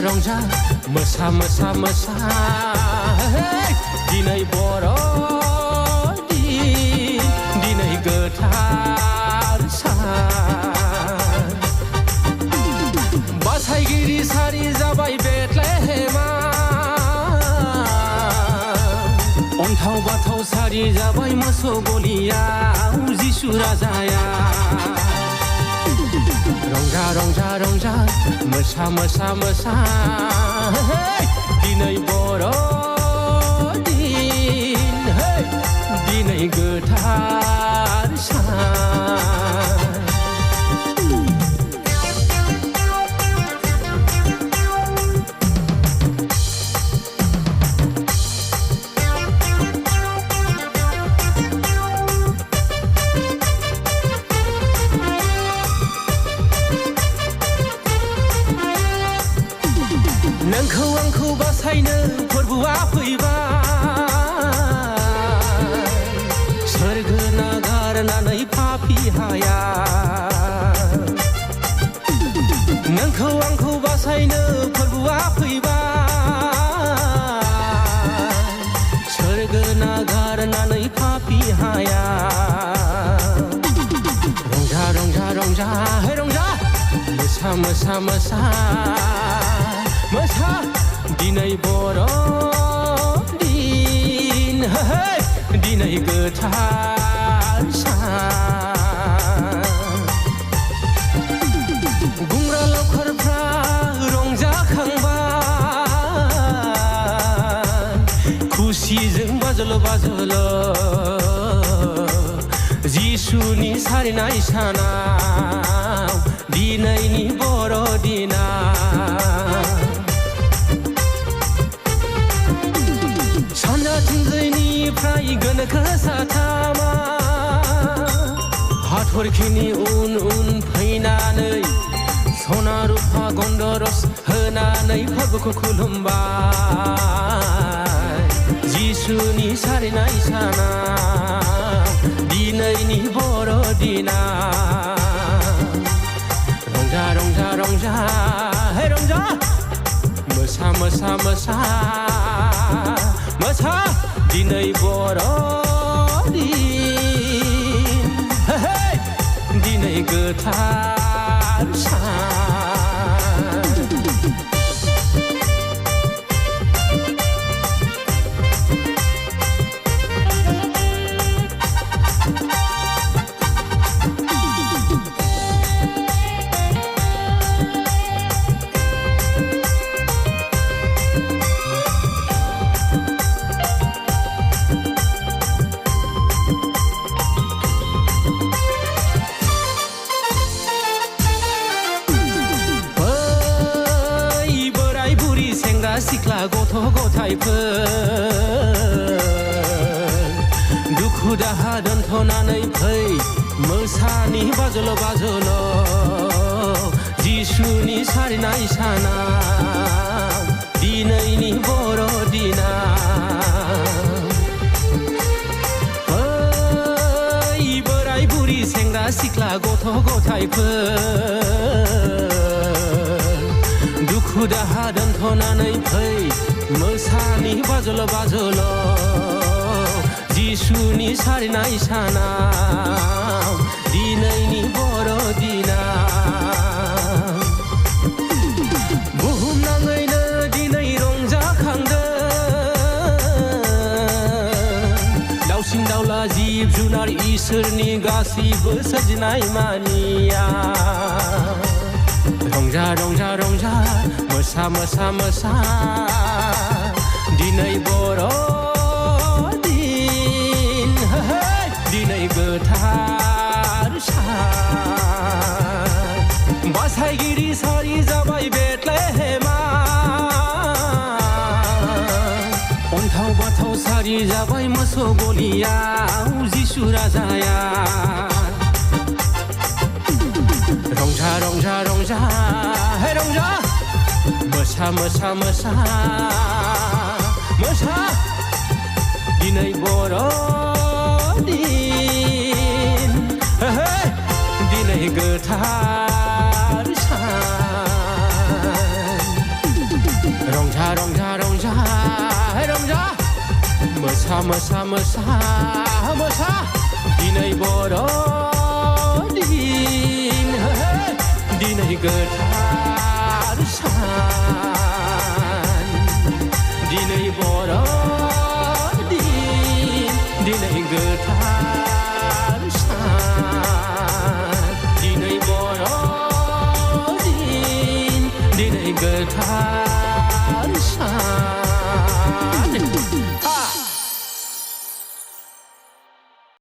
रंजा मोसा मोसा मोसा दिनै बर'दिन दिनै गोथार सान बासायगिरि सारि जाबाय बेथलेहेमा अन्थाव बाथाव सारि जाबाय मोसौ गलियाव जिसु राजाया रंजा रंजा रंजा मोसा मोसा मोसा दिनै बर'दिन दिनै गोथार सान नोंखौ आंखौ बासायनो फोरबोआ फैबाय सोरगो नागारनानै पापी हाया नोंखौ आंखौ बासायनो फोरबोआ फैबाय सोरगो नागारनानै पापी हाया रंजा रंजा रंजा हे रंजा मोसा मोसा मोसा मोसा दिनै बर'दिन दिनै गोथार सान गुंग्रा लावखारफ्रा रंजाखांबाय खुसिजों बाजल' बाजल' जिसुनि सारिनाय सानाव दिनैनि बर'दिना सानजाथिंजायनिफ्राय गोनोखो साथामा हाथरखिनि उन उन फैनानै सना रुफा गन्धरस होनानै फोरबोखौ खुलुमबाय जिसुनि सारिनाय साना दिनैनि बर'दिना रंजा रंजा रंजा हे रंजा मोसा मोसा मोसा मोसा दिनै बर'दिन दिनै गोथार सान सिख्ला गथ' गथायफोर दुखु दाहा दोनथ'नानै फै मोसानि बाजल' बाजल' जिसुनि सारिनाय साना दिनैनि बर'दिना ओइ बोराय बुरि सेंग्रा सिख्ला गथ' गथायफोर दुखु दाहा दोनथ'नानै फै मोसानि बाजल' बाजल' जिसुनि सारिनाय सानाव दिनैनि बर'दिना बुहुमनाङैनो दिनै रंजाखांदों दाउसिन दाउला जिब जुनार इसोरनि गासैबो सोरजिनाय मानिया रंजा रंजा रंजा मोसा मोसा मोसा दिनै बर'दिन दिनै गोथार सान बासायगिरि सारि जाबाय बेथलेहेमा जाबाय मोसौ गलियाव जिसु राजाया रंजा रंजा रंजा हे रंजा मोसा मोसा मोसा मोसा दिनै बर'दिन दिनै गोथार सान रंजा रंजा रंजा हे रंजा मोसा मोसा मोसा मोसा दिनै बर'दिन दिनै गोथार सान दिनै बर'दिन दिनै गोथार सान दिनै बर'दिन दिनै गोथार सान